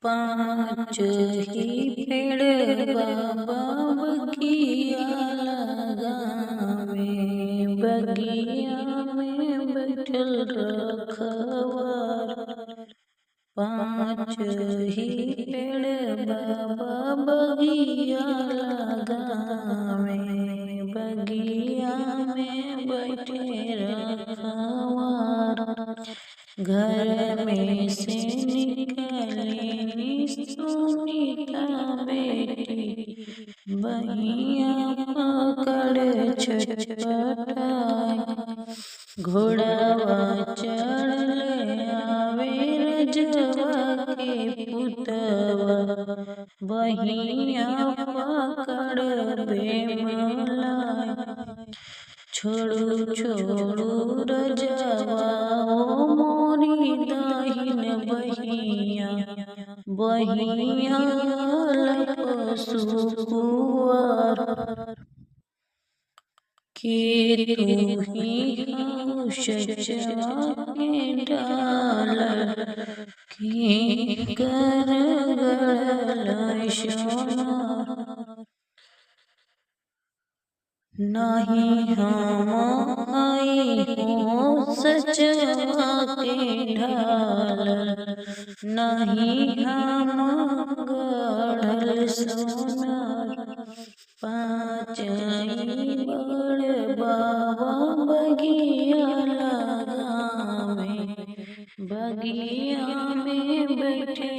पाँच ही पेड़ बाबा बगिया लगावे, बगिया में बैठल रखवार। पाँच ही पेड़ बाबा बगिया लगावे, बगिया में बैठे रखवार। घर में से निकली सुनीता बेटी, बहिया पकड़ छटपटाई। घोड़ावा चढ़ले आवे रजवा के पुतवा, बहिया पकड़ बेमलाई। छोड़ू छोड़ू रजवा ओ मोरी दाहिन बहिया, बहिया लपसु कुंवर। के तू ही हऊ सचवा के डालल, के कर गड़ल सोनार। नहीं हम आई हो सचवा के ढालल, नहीं हम गढ़ल सोनार। पाँच बड़ बाबा बगिया लगावे, बगिया में बैठे